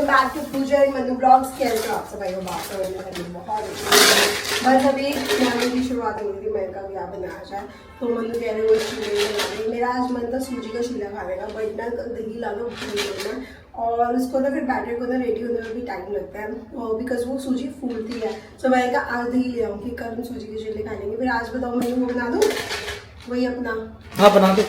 Welcome back to Puja and Manu blogs. कैसे हो आप सब? भाइयों बात करने बहुत बस अभी मनु की शुरुआत हो रही थी। मैं का क्या बनाया जाए तो मनु कह रहे वो शीला बना रही। मेरा आज मन था सूजी का शीला खाने का, बट ना दही ला लो भूलना और उसको ना फिर बैटर को ना रेडी होने में भी टाइम लगता है बिकॉज वो सूजी फूलती है। तो मैं का आज दही ले आऊँगी, कल हम सूजी के शीले खा लेंगे। फिर आज बताओ मनु वो बना दूँ वही अपना। हाँ बना दो।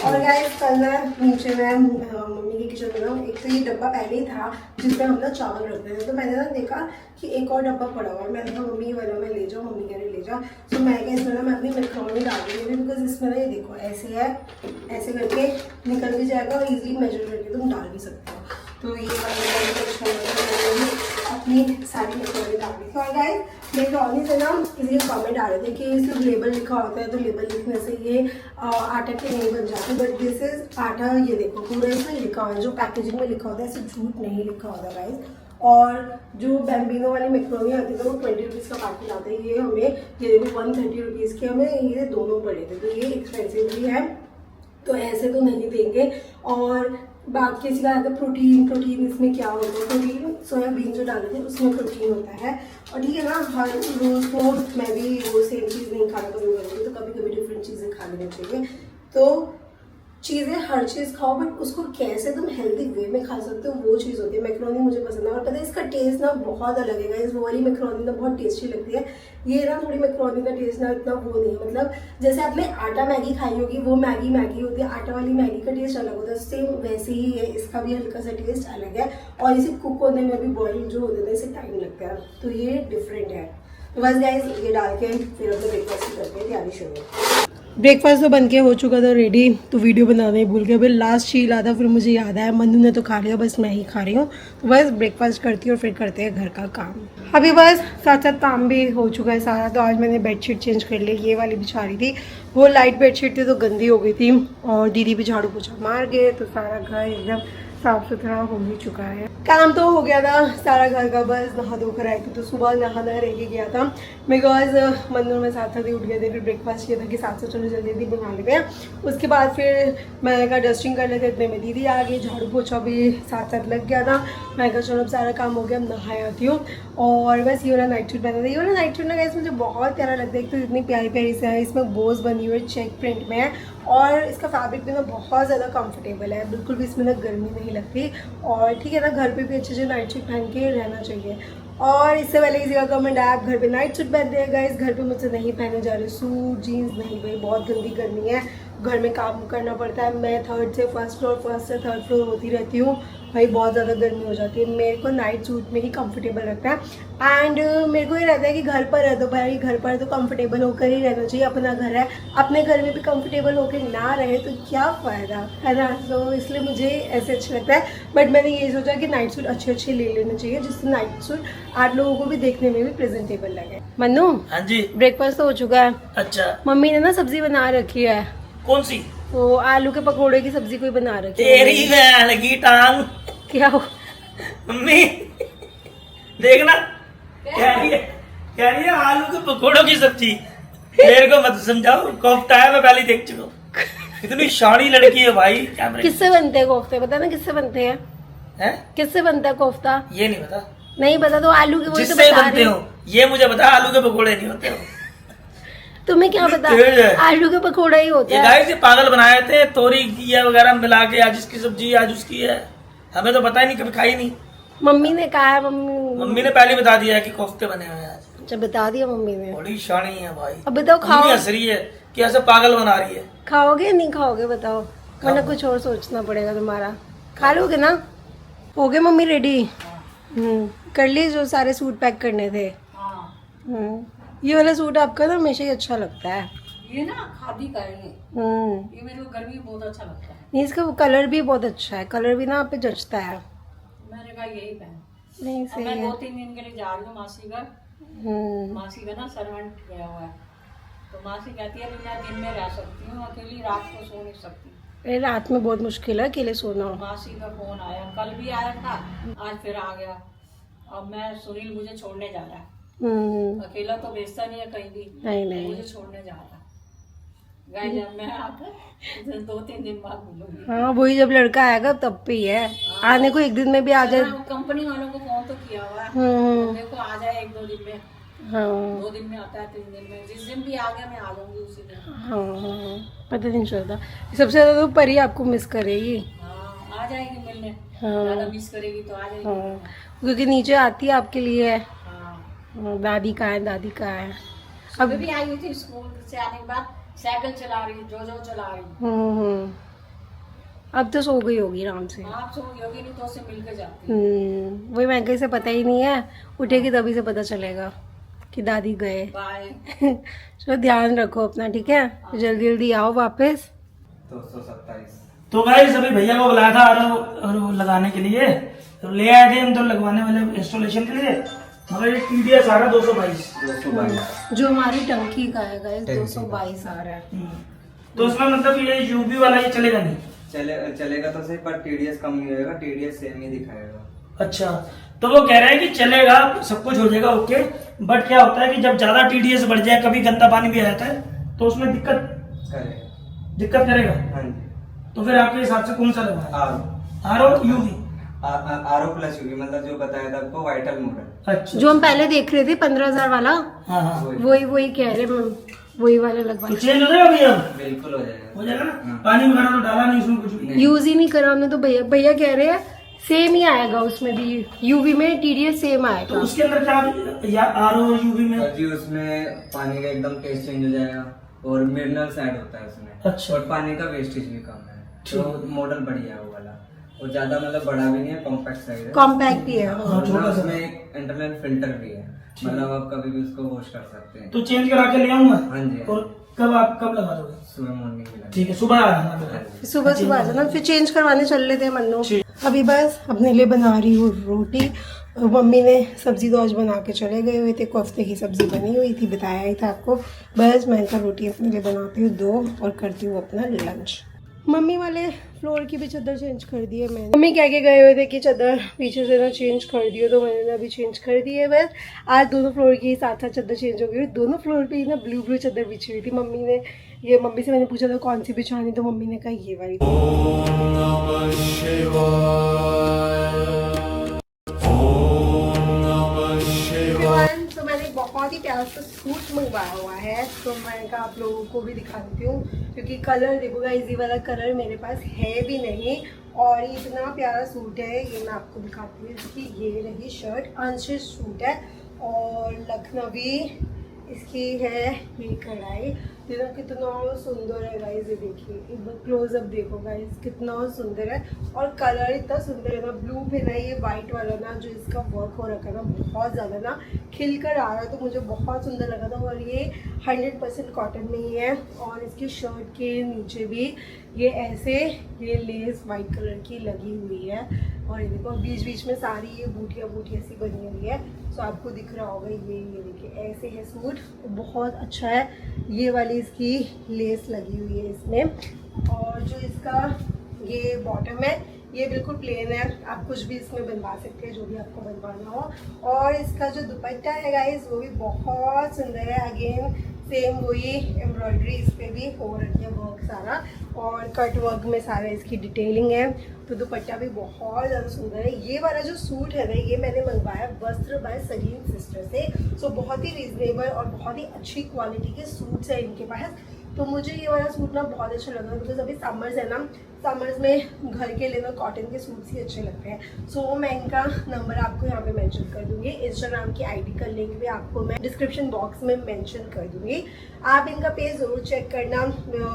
और गाइस कल मैं नीचे मैं मम्मी के किचन में ना एक तो ये डब्बा पहले ही था जिसमें हम ना चावल रखते थे, तो मैंने ना देखा कि एक और डब्बा पड़ा हुआ है। मैंने कहा मम्मी ये वाला मैं ले जाऊँ, मम्मी कह रही ले जाओ। तो मैं क्या इसमें ना मैं अपनी मैक्रोनी डाल दूँगी बिकॉज इसमें ना ये देखो ऐसे है, ऐसे करके निकल भी जाएगा और ईजिली मेजर करके तुम डाल भी सकते हो। तो ये अपनी सारी मैक्रोनी डाल दी थी। और गाइस मैक्रोनी से ना किसी ने कमेंट आ रहे थे कि सिर्फ लेबल लिखा होता है तो लेबल लिखने से ये आटा के नहीं बन जाते, बट दिस इज आटा। ये देखो पूरा इसमें लिखा हुआ है, जो पैकेजिंग में लिखा होता है ऐसे झूठ नहीं लिखा होता गाइस। और जो बैम्बिनो वाली मैक्रोनी आती थी वो 20 रुपीज़ का पैकेट आता है, ये हमें ये देखो 130 रुपीज़ के हमें ये दोनों पड़े थे, तो ये एक्सपेंसिव भी है तो ऐसे तो नहीं देंगे। और बाकी किसी का आता है प्रोटीन इसमें क्या होता है, प्रोटीन सोयाबीन जो डाले थे उसमें प्रोटीन होता है। और ठीक है ना, हर रोज़ तो मैं भी वो सेम चीज़ नहीं खाना कभी करूँगी, तो कभी कभी डिफरेंट चीज़ें खा लेनी चाहिए। तो चीज़ें हर चीज़ खाओ, बट उसको कैसे तुम हेल्दी वे में खा सकते हो वो चीज़ होती है। मैक्रोनी मुझे पसंद है और पता है इसका टेस्ट ना बहुत अलग है गाइस। वो वाली मैक्रोनी ना बहुत टेस्टी लगती है, ये ना थोड़ी मैक्रोनी का टेस्ट ना इतना वो नहीं है। मतलब जैसे आपने आटा मैगी खाई होगी वो मैगी होती है, आटा वाली मैगी का टेस्ट अलग होता है, सेम वैसे ही है इसका भी हल्का सा टेस्ट अलग है। और इसे कुक होने में भी बॉइल जो होते हैं इसे टाइम लगता है, तो ये डिफरेंट है। तो बस गाइस ये डाल के फिर अपने ब्रेकफास्ट की करते हैं तैयारी शुरू। ब्रेकफास्ट तो बन के हो चुका था रेडी, तो वीडियो बनाना ही भूल गया। फिर लास्ट शील आता फिर मुझे याद आया मनु ने तो खा लिया, बस मैं ही खा रही हूँ। तो बस ब्रेकफास्ट करती हूँ और फिर करते हैं घर का काम। अभी बस साथ साथ काम भी हो चुका है सारा। तो आज मैंने बेडशीट चेंज कर ली, ये वाली बिछा रही थी, वो लाइट बेडशीट थी तो गंदी हो गई थी और दीदी भी झाड़ू पोछा मार गए, तो सारा घर एकदम साफ सुथरा हो ही चुका है। काम तो हो गया था सारा घर का, बस नहा धोकर आए थे। तो सुबह नहाना रह के गया था बिकॉज मंदिर में साथ साथ ही उठ गए थे। फिर ब्रेकफास्ट किया था कि साथ साथ चलो जल्दी जल्दी बना लेते हैं। उसके बाद फिर मैं कहा डस्टिंग कर लेते, इतने में दीदी आ गई, झाड़ू पोछा भी साथ साथ लग गया था। मैं कहा चलो अब सारा काम हो गया, अब नहा आती हूँ। और बस ये वाला नाइट सूट पहना था, ये वाला नाइट सूट ना गाइस मुझे बहुत प्यारा लगता है। एक तो इतनी प्यारी प्यारी से है, इसमें बोज बनी हुई है, चेक प्रिंट में है और इसका फैब्रिक भी ना बहुत ज़्यादा कंफर्टेबल है, बिल्कुल भी इसमें ना गर्मी नहीं लगती। और ठीक है ना, घर पे भी अच्छे से नाइट सूट पहन के रहना चाहिए। और इससे पहले किसी का कमेंट आया आप घर पे नाइट सूट पहनते हैं गाइस, घर पे मुझसे नहीं पहने जा रहे सूट जीन्स, नहीं भाई बहुत गंदी गर्मी है, घर में काम करना पड़ता है। मैं थर्ड से फर्स्ट फ्लोर, फर्स्ट से थर्ड फ्लोर होती रहती हूँ भाई, बहुत ज़्यादा गर्मी हो जाती है। मेरे को नाइट सूट में ही कंफर्टेबल लगता है एंड मेरे को ये रहता है कि घर पर है तो भाई घर पर तो कंफर्टेबल होकर ही रहना चाहिए, अपना घर है, अपने घर में भी कंफर्टेबल होकर ना रहे तो क्या फ़ायदा है ना। तो इसलिए मुझे ऐसे अच्छा लगता है, बट मैंने ये सोचा कि नाइट सूट अच्छे ले लेने चाहिए जिससे नाइट सूट आप लोगों को भी देखने में भी प्रेजेंटेबल लगे। मन्नू हाँ जी ब्रेकफास्ट तो हो चुका है। अच्छा मम्मी ने ना सब्जी बना रखी है, कौन सी? वो आलू के पकोड़े की सब्जी कोई बना रखी है। तेरी बहन की टांग। क्या हो मम्मी देखना कह रही है आलू के पकौड़ों की सब्जी। मेरे को मत समझाओ, कोफ्ता है मैं पहले ही देख चुका हूँ। इतनी शानी लड़की है भाई। कैमरे किससे बनते हैं कोफ्ते, पता ना किससे बनते हैं? किससे बनता है कोफ्ता? ये नहीं पता। नहीं पता तो आलू के वही तो जिससे बता बनते रही हो ये मुझे बता, आलू के पकौड़े नहीं होते हो। तुम्हें क्या पता, आलू के पकौड़ा ही होता है। गाइस ये पागल बनाए थे, तोरी घिया वगैरह मिला के, आज इसकी सब्जी आज उसकी है, हमें तो पता ही नहीं, कभी खाई नहीं। मम्मी ने कहा है, मम्मी ने पहले बता दिया है कि कोफ्ते बने हुए हैं आज। अच्छा बता दिया मम्मी ने, बड़ी शानी है भाई। अब बताओ खाओ, हंस रही है कि ऐसे पागल बना रही है। खाओगे नहीं खाओगे बताओ, वरना कुछ और सोचना पड़ेगा तुम्हारा। खा लोगे ना? हो गए मम्मी रेडी? कर लिए जो सारे सूट पैक करने थे? ये वाला सूट आपका ना हमेशा ही अच्छा लगता है, ये ना खादी का है ये मेरे को गर्मी में बहुत अच्छा लगता है। नहीं इसका कलर भी बहुत अच्छा है, कलर भी ना आप पे जचता है। मैंने कहा यही पहन। नहीं सही मैं है। 2-3 दिन के लिए जा रही हूँ मासी घर। मासी का ना सर्वेंट गया हुआ है, तो मासी कहती है मैं दिन में रह सकती हूँ अकेली, रात को सो नहीं सकती। अरे रात में बहुत मुश्किल है अकेले सोना। मासी का फोन आया, कल भी आया था, आज फिर आ गया। अब मैं सुनील मुझे छोड़ने जा रहा है, अकेला तो भेजता नहीं है कहीं भी, नहीं मुझे छोड़ने जा रहा है। गाइस जब मैं आकर 2-3 दिन बाद मिलूंगी। हाँ वही, जब लड़का आएगा तब पे ही है, आने को एक दिन में भी आ जाए। कंपनी वालों को फोन तो किया हुआ है, देखो आ जाए 1-2 दिन में। हाँ 2 दिन में आता है, 3 दिन में, जिस दिन भी आ गया मैं आ जाऊंगी उसी दिन। हाँ पता नहीं चलता। सबसे ज्यादा तो परी आपको मिस करेगी। हाँ आ जाएगी मिलने, हाँ। ज्यादा मिस करेगी तो आ जाएगी। हाँ क्योंकि नीचे आती है आपके लिए। हाँ दादी कहाँ है, दादी कहाँ है। अब भी आई हुई थी स्कूल से आने के बाद, साइकिल चला रही, जो चला रही। अब तो सो गई होगी आराम से। आप सो योगी नहीं तो उससे मिल के जाती। वही मैं कहीं से पता ही नहीं है, उठेगी तभी से पता चलेगा कि दादी गए। बाय। चलो ध्यान रखो अपना, ठीक है, जल्दी जल्दी आओ वापस। 227। तो गाइस अभी भैया को बुलाया था आरो लगाने के लिए, तो ले आए थे हम तो लगवाने वाले इंस्टॉलेशन के लिए, मगर ये TDS आ रहा 222। जो हमारी टंकी का है गाइस 222 आ रहा है। तो उसमें मतलब ये UV वाला ये चलेगा नहीं? चलेगा तो सही, पर TDS कम नहीं होगा, TDS सेम ही दिखाएगा। अच्छा, तो वो कह रहे हैं कि चलेगा, सब कुछ हो जाएगा ओके, बट क्या होता है कि जब ज्यादा TDS बढ़ जाए, कभी गंदा पानी भी आ जाता है तो उसमें दिक्कत करेगा। हाँ जी। तो फिर आपके हिसाब से कौन सा लगवाएं? आरो UV? RO प्लस UV, मतलब जो बताया था आपको वाइटल मॉडल। अच्छा, जो हम पहले देख रहे थे 15,000 वाला, हाँ हाँ, वही कह रहे हैं, वही वाला लगवा। तो चेंज हो जाएगा भैया? बिल्कुल हो जाएगा ना? हाँ। पानी वगैरह तो डाला नहीं उसमें कुछ भी? यूज ही नहीं करा हमने तो। भैया कह रहे हैं सेम ही आएगा उसमें भी, यूवी में TDS सेम तो आएगा। उसके अंदर क्या या RO UV में? जी उसमें पानी का एकदम टेस्ट चेंज हो जाएगा और मिनरल्स ऐड होता है उसमें। अच्छा। और पानी का वेस्टेज भी कम है, तो मॉडल बढ़िया है वो वाला। और ज्यादा मतलब बड़ा भी नहीं है, कॉम्पैक्ट साइज है। कॉम्पैक्ट ही है। हाँ, छोटा सा। उसमें एक इंटरनल फिल्टर भी है, मतलब आप कभी भी उसको वॉश कर सकते हैं। तो चेंज करा के ले आऊंगा। हाँ जी। और कब लगा दोगे? सुबह मॉर्निंग में ठीक है, सुबह आ जाना फिर। सुबह आ जाना, फिर चेंज करवाने चल लेते हैं मन्नू। अभी बस अपने लिए बना रही हूँ रोटी। मम्मी ने सब्जी तो आज बना के चले गए हुए थे, कोफ्ते की सब्जी बनी हुई थी, बताया ही था आपको। बस मैं तो रोटी अपने लिए बनाती हूँ 2 और करती हूँ अपना लंच। मम्मी वाले फ्लोर की भी चादर चेंज कर दी है मैंने। मम्मी कह के गए हुए थे कि चादर पीछे से ना चेंज कर दियो, तो मैंने अभी चेंज कर दी है। बस आज दोनों फ्लोर की साथ चादर चेंज हो गई। दोनों फ्लोर पे ही ना ब्लू चादर बिछी हुई थी। मम्मी से मैंने पूछा था कौन सी बिछानी, तो मम्मी ने कहा ये वाली। तो मैंने बहुत ही प्यारा सा सूट मंगवाया हुआ है, तो मैंने कहा आप लोगों को भी दिखा देती हूँ, क्योंकि कलर देखो गाइस, ये वाला कलर मेरे पास है भी नहीं, और ये इतना प्यारा सूट है। ये मैं आपको दिखाती हूँ। इसकी ये रही शर्ट, अनस्टिच सूट है, और लखनवी इसकी है ये कढ़ाई। देखो कितना सुंदर है गाइस, ये देखिए, एक बार क्लोजअप देखो गाइस, कितना सुंदर है। और कलर इतना सुंदर है ना, ब्लू पे ना ये वाइट वाला ना जो इसका वर्क हो रखा है ना, बहुत ज़्यादा ना खिल कर आ रहा है, तो मुझे बहुत सुंदर लगा था। और ये 100% कॉटन में ही है, और इसकी शर्ट के नीचे भी ये ऐसे ये लेस वाइट कलर की लगी हुई है, और ये देखो बीच बीच में सारी ये बूटियाँ सी बनी हुई है। सो आपको दिख रहा होगा, ये देखिए ऐसे है सूट, बहुत अच्छा है। ये वाली इसकी लेस लगी हुई है इसमें, और जो इसका ये बॉटम है ये बिल्कुल प्लेन है, आप कुछ भी इसमें बनवा सकते हैं जो भी आपको बनवाना हो। और इसका जो दुपट्टा है गाइस वो भी बहुत सुंदर है। अगेन सेम वही एम्ब्रॉयडरी इस पर भी हो रखी है, वर्क सारा, और कट वर्क में सारा इसकी डिटेलिंग है। तो दुपट्टा भी बहुत ज़्यादा सुंदर है। ये वाला जो सूट है ना, ये मैंने मंगवाया वस्त्र बाय सरीन सिस्टर से। सो बहुत ही रीजनेबल और बहुत ही अच्छी क्वालिटी के सूट्स है इनके पास। तो मुझे ये वाला सूट ना बहुत अच्छा लगा, बिकॉज अभी समर्स है ना, समर्स में घर के लिए ना कॉटन के सूट्स ही अच्छे लगते हैं। सो मैं इनका नंबर आपको यहाँ पे मेंशन कर दूंगी, इंस्टाग्राम की आईडी का लिंक भी आपको मैं डिस्क्रिप्शन बॉक्स में मेंशन कर दूंगी। आप इनका पेज ज़रूर चेक करना,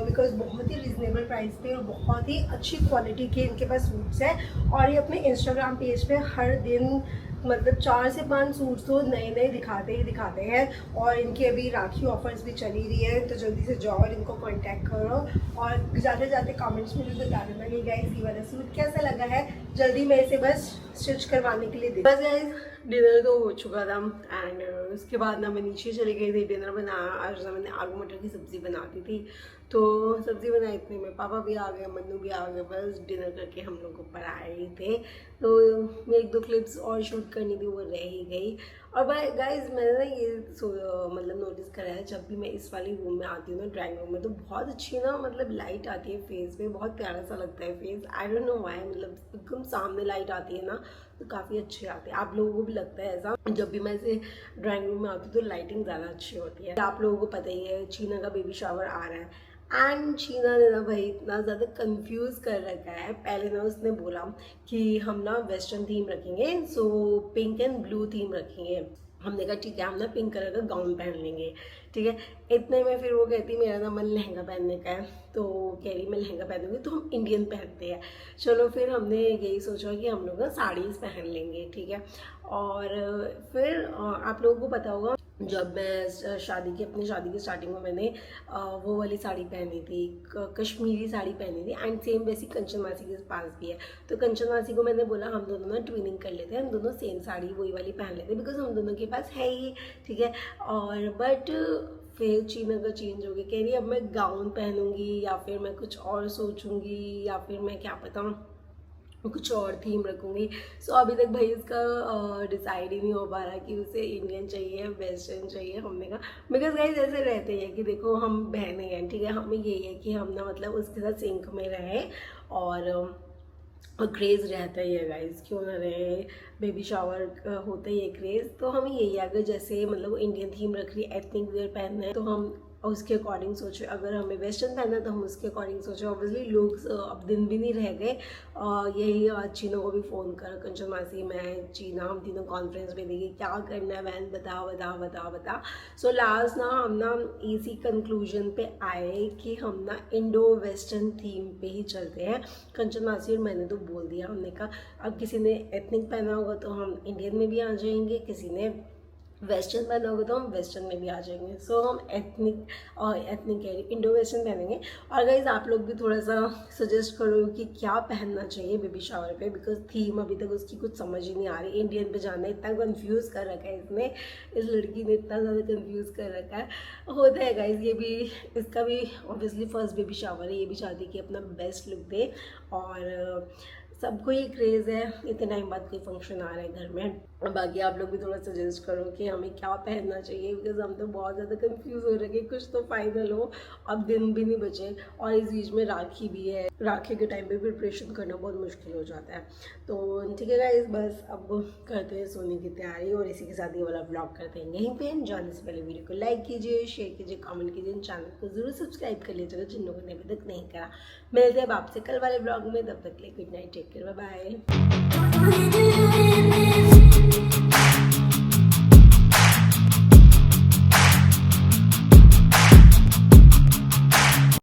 बिकॉज बहुत ही रीजनेबल प्राइस पे और बहुत ही अच्छी क्वालिटी के इनके पास सूट्स हैं। और ये अपने इंस्टाग्राम पेज पे हर दिन मतलब 4 से 5 सूट्स तो नए नए दिखाते हैं। और इनकी अभी राखी ऑफर्स भी चली रही है, तो जल्दी से जाओ और इनको कांटेक्ट करो। और जाते जाते कमेंट्स में भी बता देना कि गाइस ये वाला सूट कैसा लगा है। जल्दी मैं इसे बस स्टिच करवाने के लिए दे। बस गाइस डिनर तो हो चुका था एंड उसके बाद ना मैं नीचे चली गई थी डिनर बनाया। आज ना मैंने आलू मटर की सब्ज़ी बना दी थी, तो सब्ज़ी बनाई इतने में पापा भी आ गए, मन्नू भी आ गए, बस डिनर करके हम लोग ऊपर आए ही थे। तो मैं 1-2 क्लिप्स और शूट करनी थी, वो रह ही गई। और गाइज मैंने ना ये मतलब नोटिस करा है, जब भी मैं इस वाली रूम में आती हूँ ना, ड्राइंग रूम में, तो बहुत अच्छी ना मतलब लाइट आती है फेस पे, बहुत प्यारा सा लगता है face. I don't know why, मतलब एकदम सामने लाइट आती है ना तो काफ़ी अच्छी आती है। आप लोगों को भी लगता है ऐसा? जब भी मैं ऐसे ड्राइंग रूम में आती हूँ तो लाइटिंग ज़्यादा अच्छी होती है। आप लोगों को पता ही है चीना का बेबी शावर आ रहा है एंड चीना ने ना भाई इतना ज़्यादा कंफ्यूज कर रखा है। पहले ना उसने बोला कि हम ना वेस्टर्न थीम रखेंगे, so pink and blue theme रखेंगे। हमने कहा ठीक है, हम ना पिंक कलर का गाउन पहन लेंगे, ठीक है। इतने में फिर वो कहती मेरा ना मन लहंगा पहनने का है, तो कह रही मैं लहंगा पहनूंगी, तो हम इंडियन पहनते हैं। चलो फिर हमने यही सोचा कि हम लोग ना साड़ीज़ पहन लेंगे, ठीक है। और फिर आप लोगों को पता होगा जब मैं अपनी शादी की स्टार्टिंग में मैंने वो वाली साड़ी पहनी थी, कश्मीरी साड़ी पहनी थी एंड सेम वैसी कंचन मासी के पास भी है। तो कंचन मासी को मैंने बोला हम दोनों ना ट्विनिंग कर लेते हैं, हम दोनों सेम साड़ी वही वाली पहन लेते हैं, बिकॉज हम दोनों के पास है ही, ठीक है। और बट फिर चीना का चेंज हो गया, कह रही अब मैं गाउन पहनूंगी या फिर मैं कुछ और सोचूंगी या फिर मैं क्या पता कुछ और थीम रखूँगी। सो अभी तक भाई इसका डिसाइड ही नहीं हो पा रहा कि उसे इंडियन चाहिए वेस्टर्न चाहिए। हमने कहा बिकॉज गाइस ऐसे रहते हैं कि देखो हम बहनें हैं, ठीक है, हमें यही है कि हम ना मतलब उसके साथ सिंक में रहें और क्रेज़ रहता ही है गाइस, क्यों ना रहे, बेबी शावर होता ही है क्रेज़। तो हमें यही है, अगर जैसे मतलब इंडियन थीम रख रही है, एथनिक वेयर पहनना है, तो हम उसके अकॉर्डिंग सोचे। अगर हमें वेस्टर्न पहनना है तो हम उसके अकॉर्डिंग सोचे। ऑब्वियसली लोग अब दिन भी नहीं रह गए, यही चीना को भी फ़ोन कर, कंचन मासी मैं चीना हम तीनों कॉन्फ्रेंस में देंगे क्या करना है वैन, बता। सो लास्ट ना हम ना इसी कंक्लूजन पे आए कि हम ना इंडो वेस्टर्न थीम पे ही चलते हैं। कंचन मासी और मैंने तो बोल दिया, हमने कहा अब किसी ने एथनिक पहना होगा तो हम इंडियन में भी आ जाएंगे, किसी ने वेस्टर्न पहना होगा तो हम वेस्टर्न में भी आ जाएंगे। सो हम एथनिक कह रही इंडो वेस्टर्न पहनेंगे। और गाइज आप लोग भी थोड़ा सा सजेस्ट करो कि क्या पहनना चाहिए बेबी शावर पे, बिकॉज थीम अभी तक उसकी कुछ समझ ही नहीं आ रही। इंडियन पे जाना इतना कंफ्यूज कर रखा है इसने, इस लड़की ने इतना ज़्यादा कंफ्यूज कर रखा है। होता है गाइज, ये भी इसका भी ऑब्वियसली फर्स्ट बेबी शावर है, ये भी चाहती कि अपना बेस्ट लुक दे और सबको ही क्रेज़ है, इतने टाइम बाद कोई फंक्शन आ रहा है घर में। बाकी आप लोग भी थोड़ा सजेस्ट करो कि हमें क्या पहनना चाहिए, बिकॉज हम तो बहुत ज़्यादा कंफ्यूज हो रहे हैं। कुछ तो फाइनल हो, अब दिन भी नहीं बचे और इस बीच में राखी भी है, राखी के टाइम पे प्रिपरेशन करना बहुत मुश्किल हो जाता है। तो ठीक है गाइस, बस अब करते हैं सोने की तैयारी और इसी के साथ ये वाला ब्लॉग करते हैं यहीं पे। जाने से पहले वीडियो को लाइक कीजिए, शेयर कीजिए, कमेंट कीजिए, चैनल को जरूर सब्सक्राइब कर लीजिएगा जिन लोगों ने अभी तक नहीं करा। मिलते हैं अब आपसे कल वाले ब्लॉग में, तब तक के लिए good night, take care, bye bye.